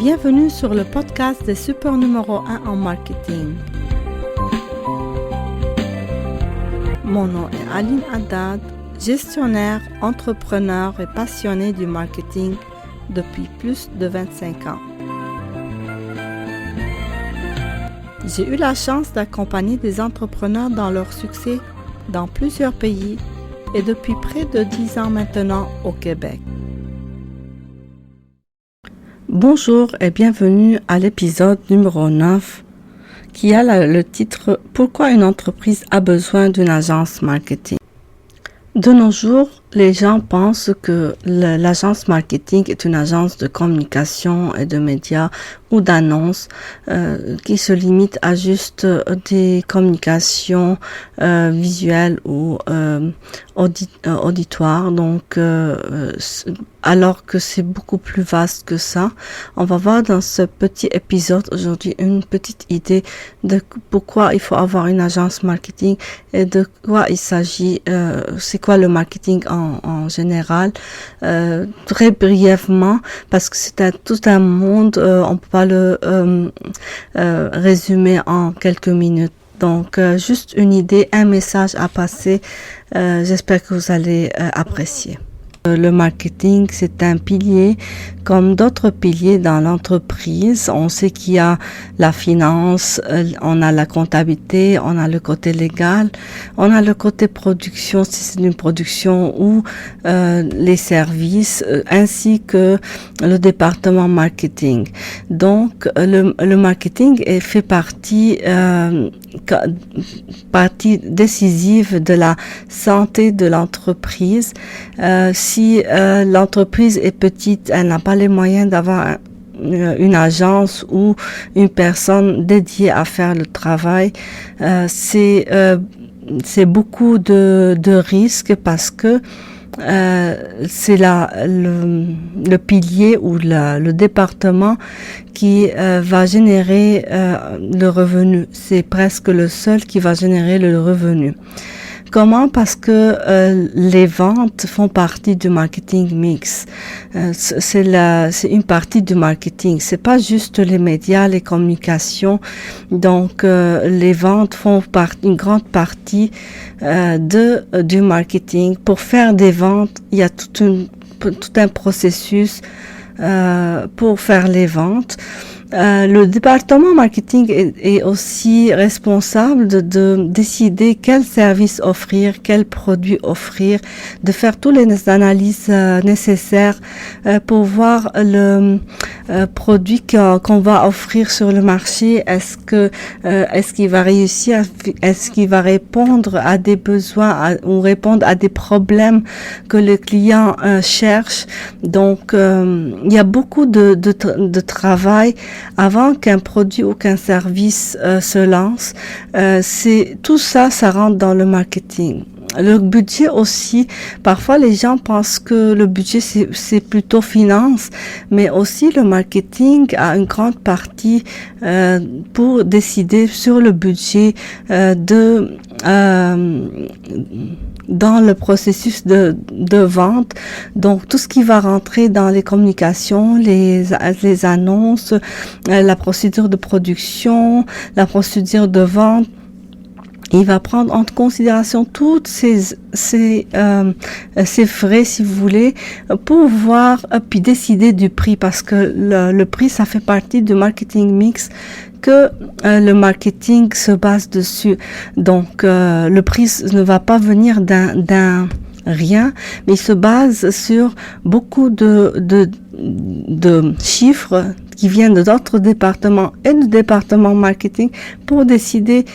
Bienvenue sur le podcast des super numéro 1 en marketing. Mon nom est Aline Haddad, gestionnaire, entrepreneur et passionnée du marketing depuis plus de 25 ans. J'ai eu la chance d'accompagner des entrepreneurs dans leur succès dans plusieurs pays et depuis près de 10 ans maintenant au Québec. Bonjour et bienvenue à l'épisode numéro 9 qui a le titre « Pourquoi une entreprise a besoin d'une agence marketing ?» De nos jours, les gens pensent que l'agence marketing est une agence de communication et de médias ou d'annonces qui se limite à juste des communications visuelles ou auditoires. Donc, alors que c'est beaucoup plus vaste que ça, on va voir dans ce petit épisode aujourd'hui une petite idée de pourquoi il faut avoir une agence marketing et de quoi il s'agit, c'est quoi le marketing en général, très brièvement, parce que c'est tout un monde, on peut pas le résumer en quelques minutes. Donc, juste une idée, un message à passer, j'espère que vous allez apprécier. Le marketing, c'est un pilier comme d'autres piliers dans l'entreprise. On sait qu'il y a la finance, on a la comptabilité, on a le côté légal, on a le côté production, si c'est une production, ou les services, ainsi que le département marketing. Donc, le marketing fait partie décisive de la santé de l'entreprise. Si l'entreprise est petite, elle n'a pas les moyens d'avoir une agence ou une personne dédiée à faire le travail, c'est beaucoup de risques parce que c'est le pilier ou le département qui va générer le revenu. C'est presque le seul qui va générer le revenu. Comment? Parce que les ventes font partie du marketing mix. C'est une partie du marketing. C'est pas juste les médias, les communications. Donc les ventes font une grande partie du marketing. Pour faire des ventes, il y a tout un processus pour faire les ventes. Le département marketing est aussi responsable de décider quel service offrir, quel produit offrir, de faire toutes les analyses nécessaires pour voir le produit qu'on va offrir sur le marché. Est-ce qu'il va réussir, est-ce qu'il va répondre à des besoins ou répondre à des problèmes que le client cherche. Donc, il y a beaucoup de travail avant qu'un produit ou qu'un service se lance. Tout ça rentre dans le marketing. Le budget aussi, parfois les gens pensent que le budget c'est plutôt finance, mais aussi le marketing a une grande partie pour décider sur le budget dans le processus de vente. Donc tout ce qui va rentrer dans les communications, les annonces, la procédure de production, la procédure de vente, il va prendre en considération toutes ces frais, si vous voulez, pour voir puis décider du prix, parce que le prix, ça fait partie du marketing mix que le marketing se base dessus. Donc le prix ne va pas venir d'un rien, mais il se base sur beaucoup de chiffres qui viennent d'autres départements et du département marketing pour décider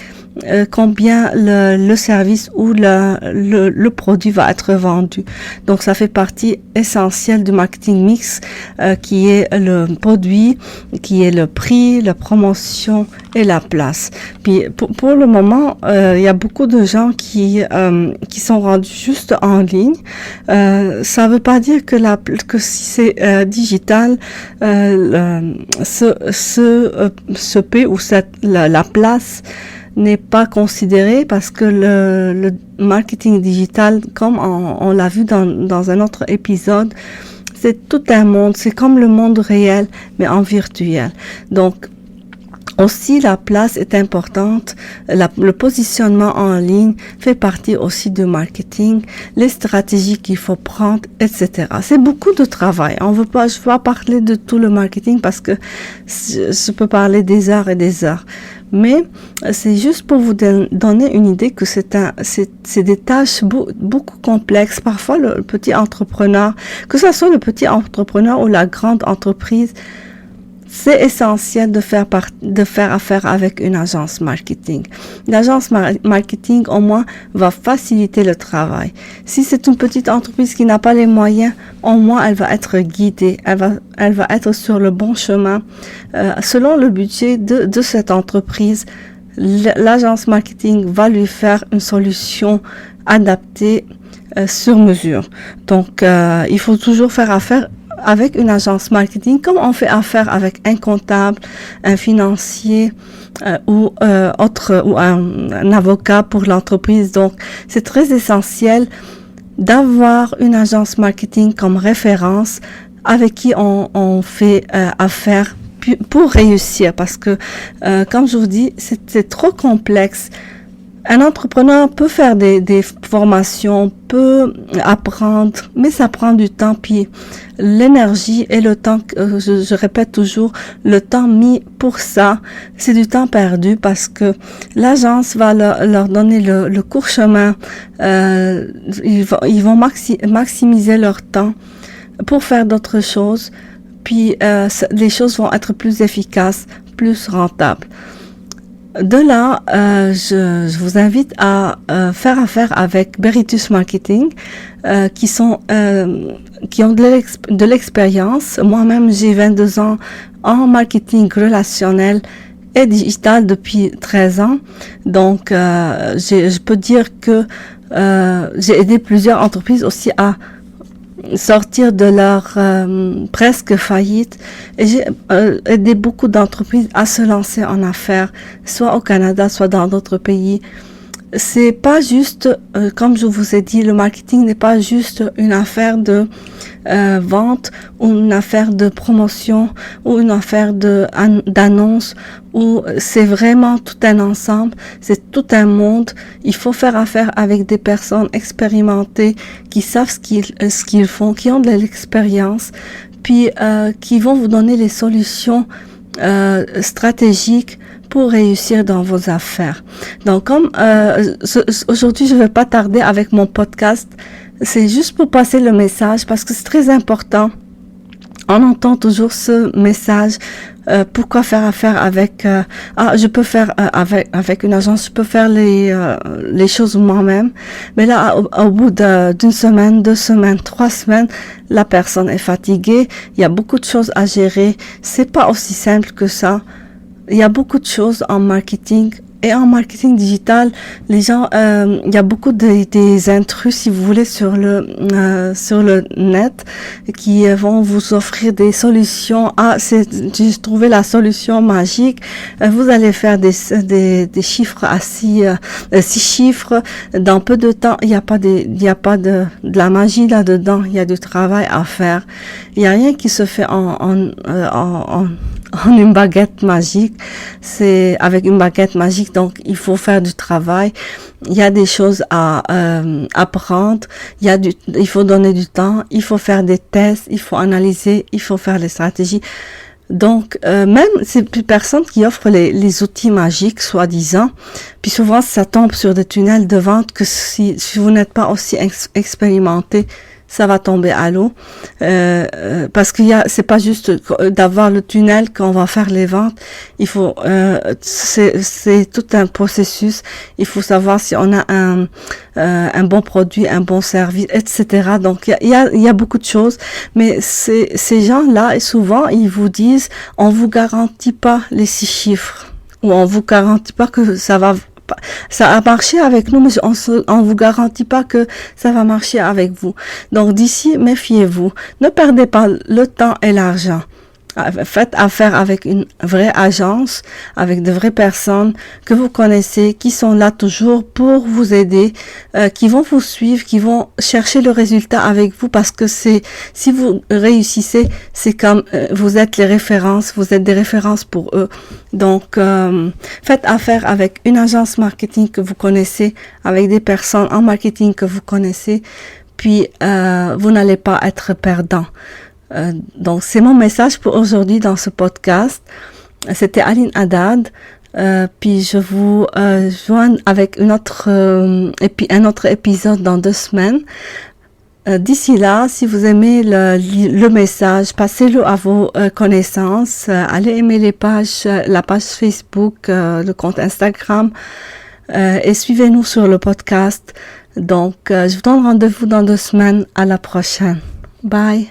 combien le service ou le produit va être vendu. Donc ça fait partie essentielle du marketing mix qui est le produit, qui est le prix, la promotion et la place. Puis pour le moment, il y a beaucoup de gens qui sont rendus juste en ligne. Ça veut pas dire que si c'est digital, ce P ou la place n'est pas considéré, parce que le marketing digital, comme on l'a vu dans un autre épisode, c'est tout un monde, c'est comme le monde réel, mais en virtuel. Donc, aussi, la place est importante. Le positionnement en ligne fait partie aussi du marketing, les stratégies qu'il faut prendre, etc. C'est beaucoup de travail. Je ne veux pas parler de tout le marketing parce que je peux parler des heures et des heures. Mais c'est juste pour vous donner une idée que c'est des tâches beaucoup complexes. Parfois, le petit entrepreneur, que ce soit le petit entrepreneur ou la grande entreprise, c'est essentiel de faire affaire avec une agence marketing. L'agence marketing, au moins, va faciliter le travail. Si c'est une petite entreprise qui n'a pas les moyens, au moins, elle va être guidée. Elle va être sur le bon chemin. Selon le budget de cette entreprise, l'agence marketing va lui faire une solution adaptée sur mesure. Donc, il faut toujours faire affaire avec une agence marketing, comme on fait affaire avec un comptable, un financier ou un avocat pour l'entreprise. Donc, c'est très essentiel d'avoir une agence marketing comme référence avec qui on fait affaire pour réussir. Parce que, comme je vous dis, c'est trop complexe. Un entrepreneur peut faire des formations, peut apprendre, mais ça prend du temps. Puis l'énergie et le temps, je répète toujours, le temps mis pour ça, c'est du temps perdu parce que l'agence va leur donner le court chemin. Ils vont maximiser leur temps pour faire d'autres choses. Puis les choses vont être plus efficaces, plus rentables. De là, je vous invite à faire affaire avec Beritus Marketing, qui ont de l'expérience. Moi-même, j'ai 22 ans en marketing relationnel et digital depuis 13 ans. Donc, je peux dire que j'ai aidé plusieurs entreprises aussi à sortir de leur presque faillite, et j'ai aidé beaucoup d'entreprises à se lancer en affaires, soit au Canada, soit dans d'autres pays. C'est pas juste, comme je vous ai dit, le marketing n'est pas juste une affaire de vente ou une affaire de promotion ou une affaire d'annonce, où c'est vraiment tout un ensemble, c'est tout un monde. Il faut faire affaire avec des personnes expérimentées qui savent ce qu'ils font, qui ont de l'expérience, puis qui vont vous donner les solutions stratégiques pour réussir dans vos affaires. Donc, comme aujourd'hui, je ne vais pas tarder avec mon podcast, c'est juste pour passer le message parce que c'est très important. On entend toujours ce message. Pourquoi faire affaire avec je peux faire avec une agence, je peux faire les choses moi-même. Mais là, au bout d'une semaine, 2 semaines, 3 semaines, la personne est fatiguée. Il y a beaucoup de choses à gérer. C'est pas aussi simple que ça. Il y a beaucoup de choses en marketing. Et en marketing digital, les gens, il y a beaucoup des intrus, si vous voulez, sur le net, qui vont vous offrir des solutions. J'ai trouvé la solution magique. Vous allez faire des chiffres à 6 chiffres dans peu de temps. Il y a pas de la magie là-dedans. Il y a du travail à faire. Il y a rien qui se fait en une baguette magique. C'est avec une baguette magique. Donc, il faut faire du travail. Il y a des choses à apprendre. Il faut donner du temps. Il faut faire des tests. Il faut analyser. Il faut faire les stratégies. Donc, même ces personnes qui offrent les outils magiques, soi-disant, puis souvent, ça tombe sur des tunnels de vente que si vous n'êtes pas aussi expérimenté, ça va tomber à l'eau, parce c'est pas juste d'avoir le tunnel qu'on va faire les ventes. Il faut, c'est tout un processus. Il faut savoir si on a un bon produit, un bon service, etc. Donc il y a beaucoup de choses, mais ces gens-là, souvent ils vous disent, on vous garantit pas les 6 chiffres, ou on vous garantit pas que ça a marché avec nous, mais on vous garantit pas que ça va marcher avec vous. Donc d'ici, méfiez-vous. Ne perdez pas le temps et l'argent. Faites affaire avec une vraie agence, avec de vraies personnes que vous connaissez, qui sont là toujours pour vous aider, qui vont vous suivre, qui vont chercher le résultat avec vous parce que si vous réussissez, c'est comme vous êtes les références, vous êtes des références pour eux. Donc, faites affaire avec une agence marketing que vous connaissez, avec des personnes en marketing que vous connaissez, puis vous n'allez pas être perdant. Donc, c'est mon message pour aujourd'hui dans ce podcast. C'était Aline Haddad. Puis je vous joins avec un autre épisode dans 2 semaines. D'ici là, si vous aimez le message, passez-le à vos connaissances. Allez aimer la page Facebook, le compte Instagram et suivez-nous sur le podcast. Donc, je vous donne rendez-vous dans 2 semaines. À la prochaine. Bye.